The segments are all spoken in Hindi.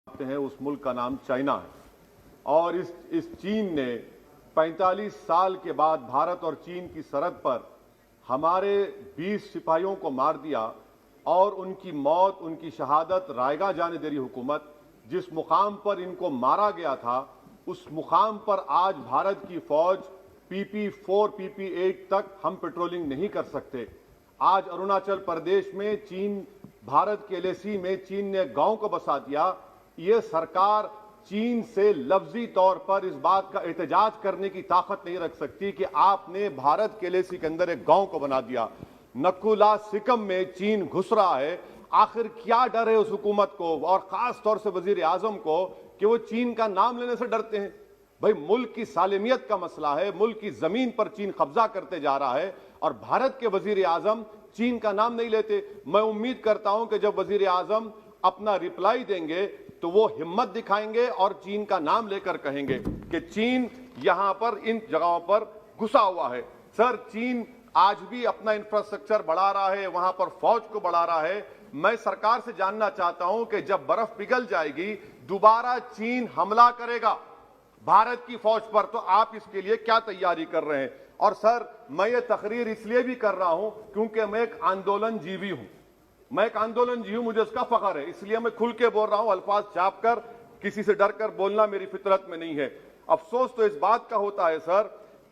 हैं उस मुल्क का नाम चाइना है और इस चीन ने 45 साल के बाद भारत और चीन की सरहद पर हमारे 20 सिपाहियों को मार दिया और उनकी मौत, उनकी शहादत रायगा जाने दे रही हुकूमत। जिस मुकाम पर इनको मारा गया था उस मुकाम पर आज भारत की फौज PP4, PP8 तक हम पेट्रोलिंग नहीं कर सकते। आज अरुणाचल प्रदेश में चीन, भारत के LAC में चीन ने गांव को बसा दिया। ये सरकार चीन से लफ्जी तौर पर इस बात का एहतजाज करने की ताकत नहीं रख सकती कि आपने भारत के LAC के अंदर एक गांव को बना दिया। नकुला सिकम में चीन घुस रहा है। आखिर क्या डर है उस हुकूमत को और खास तौर से वजीर आजम को कि वो चीन का नाम लेने से डरते हैं? भाई, मुल्क की सालिमियत का मसला है, मुल्क की जमीन पर चीन कब्जा करते जा रहा है और भारत के वजीर आजम चीन का नाम नहीं लेते। मैं उम्मीद करता हूं कि जब वजीर आजम अपना रिप्लाई देंगे तो वो हिम्मत दिखाएंगे और चीन का नाम लेकर कहेंगे कि चीन यहां पर इन जगहों पर घुसा हुआ है। सर, चीन आज भी अपना इंफ्रास्ट्रक्चर बढ़ा रहा है, वहां पर फौज को बढ़ा रहा है। मैं सरकार से जानना चाहता हूं कि जब बर्फ पिघल जाएगी दोबारा चीन हमला करेगा भारत की फौज पर, तो आप इसके लिए क्या तैयारी कर रहे हैं? और सर, मैं ये तकरीर इसलिए भी कर रहा हूं क्योंकि मैं एक आंदोलन जीवी हूं, मुझे इसका फख्र है, इसलिए मैं खुल के बोल रहा हूं, अल्फाज छाप कर, किसी से डर कर बोलना मेरी फितरत में नहीं है। अफसोस तो इस बात का होता है सर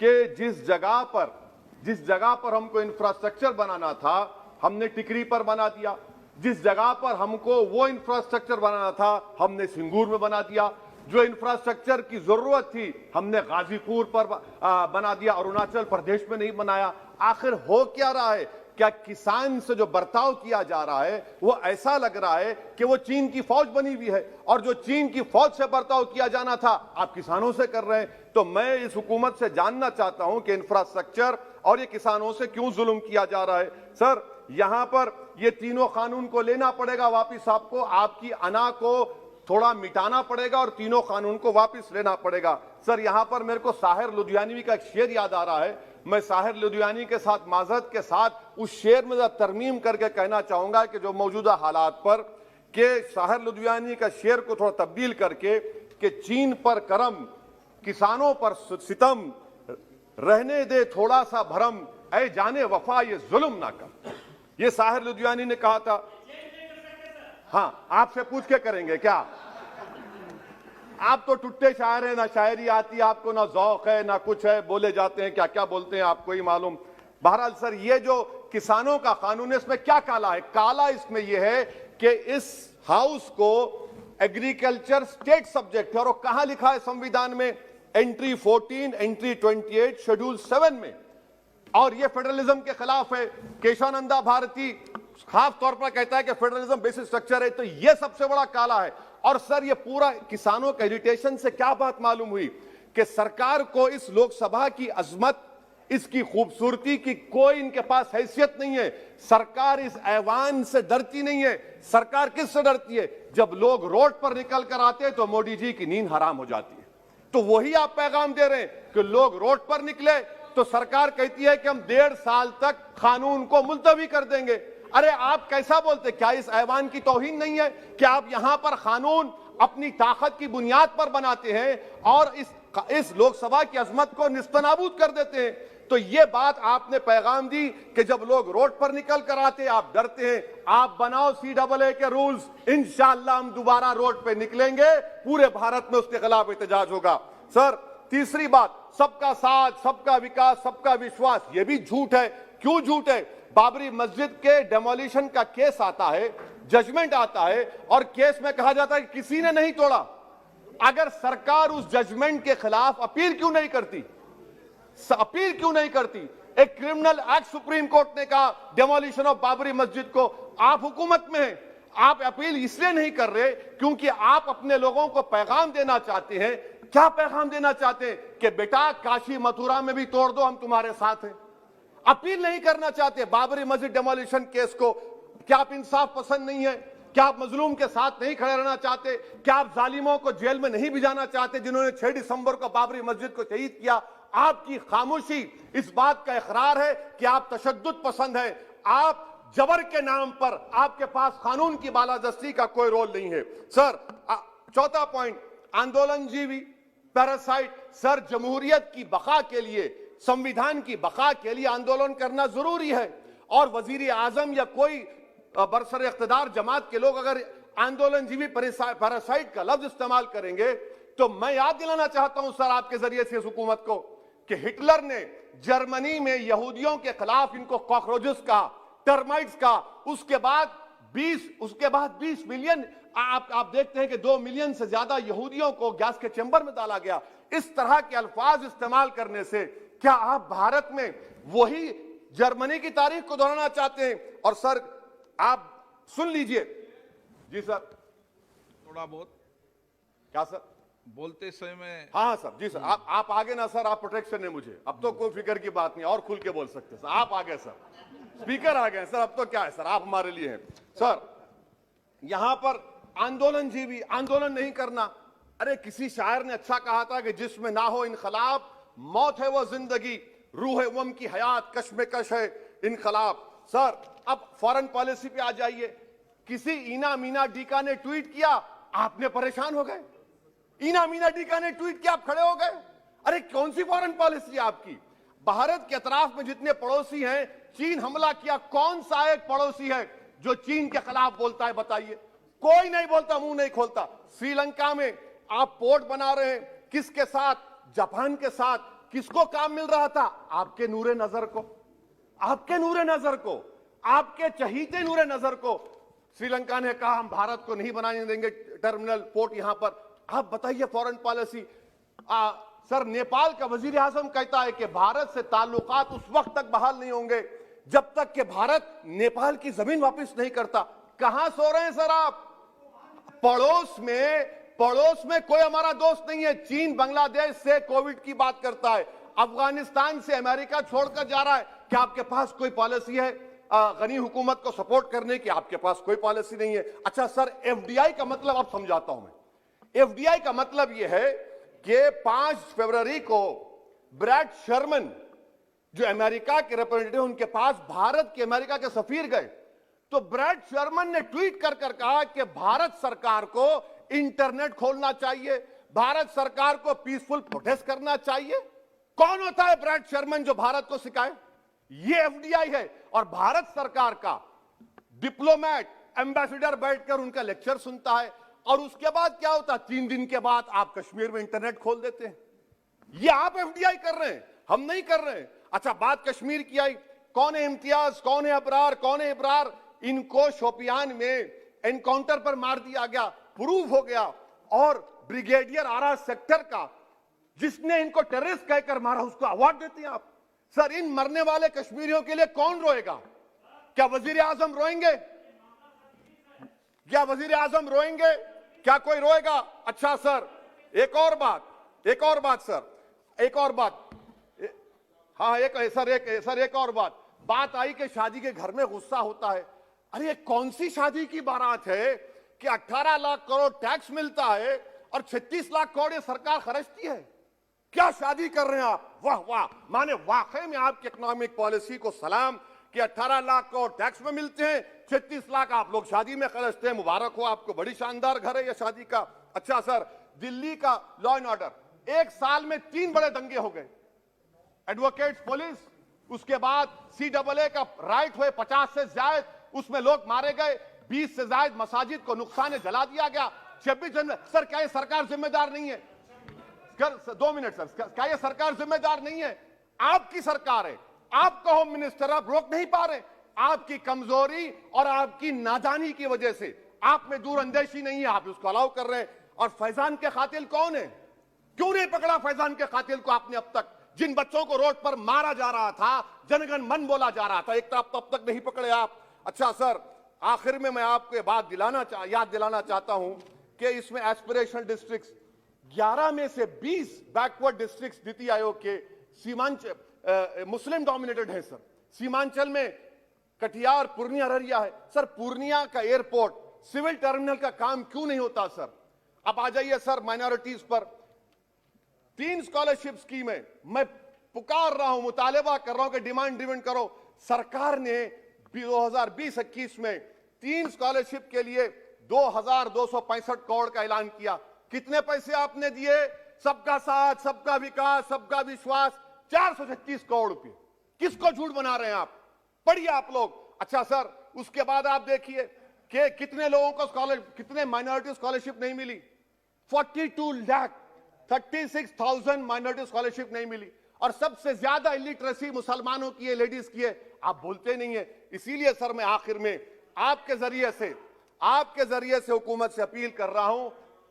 कि जिस जगह पर हमको इंफ्रास्ट्रक्चर बनाना था हमने टिकरी पर बना दिया, जिस जगह पर हमको वो इंफ्रास्ट्रक्चर बनाना था हमने सिंगूर में बना दिया, जो इंफ्रास्ट्रक्चर की जरूरत थी हमने गाजीपुर पर बना दिया, अरुणाचल प्रदेश में नहीं बनाया। आखिर हो क्या रहा है? क्या किसान से जो बर्ताव किया जा रहा है वो ऐसा लग रहा है कि वो चीन की फौज बनी हुई है और जो चीन की फौज से बर्ताव किया जाना था आप किसानों से कर रहे हैं? तो मैं इस हुकूमत से जानना चाहता हूं कि इंफ्रास्ट्रक्चर और ये किसानों से क्यों जुल्म किया जा रहा है? सर, यहां पर ये तीनों कानून को लेना पड़ेगा वापिस, आपको आपकी अना को थोड़ा मिटाना पड़ेगा और तीनों कानून को वापस लेना पड़ेगा। सर, यहां पर मेरे को साहिर लुधियानवी का एक शेर याद आ रहा है। मैं साहिर लुधियानवी के साथ माजरत के साथ उस शेर में तरमीम करके कहना चाहूंगा कि जो मौजूदा हालात पर के साहिर लुधियानवी का शेर को थोड़ा तब्दील करके कि चीन पर करम, किसानों पर सितम, रहने दे थोड़ा सा भरम, ऐ जाने वफा ये जुल्म ना कर, ये साहिर लुधियानवी ने कहा था। हाँ, आपसे पूछ के करेंगे क्या? आप तो टुट्टे शायर हैं, ना शायरी आती है आपको, ना जौक है, ना कुछ है, बोले जाते हैं क्या क्या बोलते हैं आपको ही मालूम। बहरहाल सर, ये जो किसानों का कानून है इसमें क्या काला है? काला इसमें यह है कि इस हाउस को एग्रीकल्चर स्टेट सब्जेक्ट है और कहां लिखा है संविधान में? एंट्री 14, एंट्री 28, शेड्यूल 7 में। और यह फेडरलिज्म के खिलाफ है। केशवानंदा भारती खास तौर पर कहता है कि फेडरलिज्म बेसिक स्ट्रक्चर है, तो यह सबसे बड़ा काला है। और सर, यह पूरा किसानों के इरिटेशन से क्या बात मालूम हुई कि सरकार को इस लोकसभा की अजमत, इसकी खूबसूरती की कोई इनके पास हैसियत नहीं है। सरकार इस ऐवान से डरती नहीं है। सरकार किससे डरती है? जब लोग रोड पर निकल कर आते हैं तो मोदी जी की नींद हराम हो जाती है। तो वही आप पैगाम दे रहे हैं कि लोग रोड पर निकले तो सरकार कहती है कि हम 1.5 साल तक कानून को मुलतवी कर देंगे। अरे आप कैसा बोलते? क्या इस ऐवान की तौहीन नहीं है कि आप यहां पर कानून अपनी ताकत की बुनियाद पर बनाते हैं और इस लोकसभा की अजमत को निस्तनाबूद कर देते हैं? तो यह बात आपने पैगाम दी कि जब लोग रोड पर निकल कर आते आप डरते हैं। आप बनाओ CAA के रूल्स, इंशाअल्लाह हम दोबारा रोड पे निकलेंगे, पूरे भारत में उसके खिलाफ एहतजाज होगा। सर, तीसरी बात, सबका साथ, सबका विकास, सबका विश्वास, यह भी झूठ है। क्यों झूठ है? बाबरी मस्जिद के डेमोलिशन का केस आता है, जजमेंट आता है और केस में कहा जाता है कि किसी ने नहीं तोड़ा। अगर सरकार उस जजमेंट के खिलाफ अपील क्यों नहीं करती? एक क्रिमिनल एक्ट सुप्रीम कोर्ट ने कहा डेमोलिशन ऑफ बाबरी मस्जिद को, आप हुकूमत में हैं, आप अपील इसलिए नहीं कर रहे क्योंकि आप अपने लोगों को पैगाम देना चाहते हैं। क्या पैगाम देना चाहते हैं? कि बेटा काशी मथुरा में भी तोड़ दो, हम तुम्हारे साथ हैं। अपील नहीं करना चाहते बाबरी मस्जिद डेमोलिशन केस को। क्या आप इंसाफ पसंद नहीं है? क्या आप मजलूम के साथ नहीं खड़े रहना चाहते? क्या आप जालिमों को जेल में नहीं भिजाना चाहते जिन्होंने 6 दिसंबर को बाबरी मस्जिद को शहीद किया? आपकी खामोशी इस बात का इकरार है कि आप तशद्दुद पसंद हैं। आप जबर के नाम पर, आपके पास कानून की बालादस्ती का कोई रोल नहीं है। सर, चौथा पॉइंट, आंदोलनजीवी पैरासाइट। सर, जमहूरियत की बका के लिए, संविधान की बका के लिए आंदोलन करना जरूरी है, और वजीर आजम या कोई बरसर इख्तिदार जमात के लोग अगर आंदोलनजीवी पैरासाइट का लफ्ज इस्तेमाल करेंगे तो मैं याद दिलाना चाहता हूं सर आपके जरिए से इस हुकूमत को कि हिटलर ने जर्मनी में यहूदियों के खिलाफ इनको कॉकरोचेस का, टर्माइट्स का, उसके बाद 20 मिलियन, आप देखते हैं कि 2 मिलियन से ज्यादा यहूदियों को गैस के चैम्बर में डाला गया। इस तरह के अल्फाज इस्तेमाल करने से क्या आप भारत में वही जर्मनी की तारीख को दोहराना चाहते हैं? और सर आप सुन लीजिए। जी सर, थोड़ा बहुत क्या सर बोलते समय में। हाँ सर, जी सर, आप आगे ना सर, आप प्रोटेक्शन है मुझे, अब तो कोई फिक्र की बात नहीं, और खुल के बोल सकते सर, आप आ गए सर, स्पीकर आ गए सर, अब तो क्या है सर, आप हमारे लिए हैं सर। यहां पर आंदोलनजीवी आंदोलन नहीं करना, अरे किसी शायर ने अच्छा कहा था कि जिसमें ना हो इनकलाब मौत है वो जिंदगी, रूह वम की हयात कश्मकश है इनकलाब। सर अब फॉरेन पॉलिसी पे आ जाइए। किसी ईना मीना डीका ने ट्वीट किया, आपने परेशान हो गए। ईना मीना डीका ने ट्वीट किया, आप खड़े हो गए। अरे कौन सी फॉरेन पॉलिसी है आपकी? भारत के अतराफ में जितने पड़ोसी हैं, चीन हमला किया, कौन सा एक पड़ोसी है जो चीन के खिलाफ बोलता है? बताइए, कोई नहीं बोलता, मुंह नहीं खोलता। श्रीलंका में आप पोर्ट बना रहे हैं, किसके साथ? जापान के साथ। किसको काम मिल रहा था? आपके नूरे नजर को, आपके नूरे नजर को, आपके चहीते नूरे नजर को। श्रीलंका ने कहा हम भारत को नहीं बनाने देंगे टर्मिनल पोर्ट यहां पर। आप बताइए फॉरेन पॉलिसी। सर नेपाल का वजीर आजम कहता है कि भारत से ताल्लुकात उस वक्त तक बहाल नहीं होंगे जब तक कि भारत नेपाल की जमीन वापस नहीं करता। कहां सो रहे हैं सर आप? पड़ोस में कोई हमारा दोस्त नहीं है। चीन बांग्लादेश से कोविड की बात करता है, अफगानिस्तान से अमेरिका छोड़कर जा रहा है। क्या आपके पास कोई पॉलिसी है गनी हुकूमत को सपोर्ट करने की? आपके पास कोई पॉलिसी नहीं है। अच्छा सर, एफडीआई का मतलब अब समझाता हूं मैं। एफडीआई का मतलब यह है कि 5 फरवरी को ब्रैड शर्मन जो अमेरिका के रिप्रेजेंटेटिव, उनके पास भारत के अमेरिका के सफीर गए, तो ब्रैड शर्मन ने ट्वीट कर कहा कि भारत सरकार को इंटरनेट खोलना चाहिए, भारत सरकार को पीसफुल प्रोटेस्ट करना चाहिए। कौन होता है ब्रैड शर्मन जो भारत को सिखाए? ये एफडीआई है। और भारत सरकार का डिप्लोमेट, एम्बेसडर बैठकर उनका लेक्चर सुनता है, और उसके बाद क्या होता है? 3 दिन के बाद आप कश्मीर में इंटरनेट खोल देते हैं। ये आप एफडीआई कर रहे हैं, हम नहीं कर रहे हैं। अच्छा, बात कश्मीर की आई, कौन है इम्तियाज, कौन है अबरार, कौन है इब्रार? इनको शोपियान में एनकाउंटर पर मार दिया गया, प्रूव हो गया। और ब्रिगेडियर आरा सेक्टर का जिसने इनको टेररिस्ट कहकर मारा, उसको अवार्ड देते हैं आप। सर, इन मरने वाले कश्मीरियों के लिए कौन रोएगा? क्या वजीर आजम रोएंगे? क्या वजीर आजम रोएंगे? क्या कोई रोएगा? अच्छा सर, एक और बात सर, एक और बात। हाँ, एक और बात आई कि शादी के घर में गुस्सा होता है। अरे ये कौन सी शादी की बारात है कि 18 लाख करोड़ टैक्स मिलता है और 36 लाख करोड़ ये सरकार खर्चती है? क्या शादी कर रहे हैं आप? वाह वाह, माने वाकई में आपकी इकोनॉमिक पॉलिसी को सलाम कि 18 लाख करोड़ टैक्स में मिलते हैं, 36 लाख आप लोग शादी में खर्चते हैं। मुबारक हो आपको, बड़ी शानदार घर है ये शादी का। अच्छा सर, दिल्ली का लॉ एंड ऑर्डर, 1 साल में 3 बड़े दंगे हो गए। एडवोकेट्स पुलिस, उसके बाद CAA का राइट हुए 50 से ज्यादा, उसमें लोग मारे गए। 20 से ज्यादा मसाजिद को नुकसान जला दिया गया। 26 जनवरी। सर क्या ये सरकार जिम्मेदार नहीं है? 2 मिनट सर, क्या ये सरकार जिम्मेदार नहीं है? आपकी सरकार है, आपका होम मिनिस्टर, आप रोक नहीं पा रहे। आपकी कमजोरी और आपकी नादानी की वजह से, आप में दूरअंदेशी नहीं है, आप उसको अलाउ कर रहे हैं। और फैजान के कातिल कौन है? क्यों नहीं पकड़ा फैजान के कातिल को आपने अब तक? जिन बच्चों को रोड पर मारा जा रहा था, जनगण मन बोला जा रहा था, एक तरफ तब तक नहीं पकड़े आप। अच्छा सर, आखिर में मैं आपको ये बात याद दिलाना चाहता हूं कि इसमें एस्पिरेशनल डिस्ट्रिक्ट्स 11 में से 20 बैकवर्ड डिस्ट्रिक्ट्स नीति आयोग के सीमांचल मुस्लिम डोमिनेटेड है सर। सीमांचल में कटिहार, पूर्णिया, अररिया है। सर पूर्णिया का एयरपोर्ट, सिविल टर्मिनल का काम क्यों नहीं होता सर? अब आ जाइए सर माइनॉरिटीज पर। 3 स्कॉलरशिप स्कीम है, मैं पुकार रहा हूं, मुतालिबा कर रहा हूं कि डिमांड ड्रिवन करो। सरकार ने 2020-21 में 3 स्कॉलरशिप के लिए 2265 करोड़ का ऐलान किया। कितने पैसे आपने दिए? सबका साथ, सबका विकास, सबका विश्वास, 436 करोड़ रुपए। किसको झूठ बना रहे हैं आप? पढ़िए आप लोग। अच्छा सर, उसके बाद आप देखिए कि कितने लोगों को स्कॉलरशिप, कितने माइनॉरिटी स्कॉलरशिप नहीं मिली। 42,36,000 माइनॉरिटी स्कॉलरशिप नहीं मिली। और सबसे ज्यादा इलिटरेसी मुसलमानों की है, लेडीज की है। आप बोलते नहीं है। इसीलिए सर मैं आखिर में आपके जरिए से हुकूमत से अपील कर रहा हूं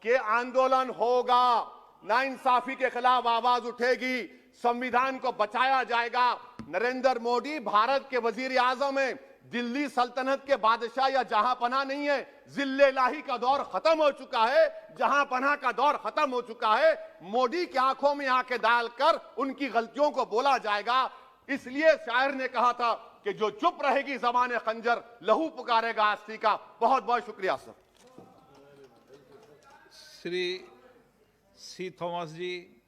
कि आंदोलन होगा, नाइंसाफी के खिलाफ आवाज उठेगी, संविधान को बचाया जाएगा। नरेंद्र मोदी भारत के वजीर आजम है। दिल्ली सल्तनत के बादशाह या जहां पनाह नहीं है। जिल्ले लाही का दौर खत्म हो चुका है, जहां पनाह का दौर खत्म हो चुका है। मोदी की आंखों में आंखें डालकर उनकी गलतियों को बोला जाएगा। इसलिए शायर ने कहा था कि जो चुप रहेगी ज़बान खंजर, लहू पुकारेगा आस्ती का। बहुत बहुत शुक्रिया सर। श्री सी थॉमस जी।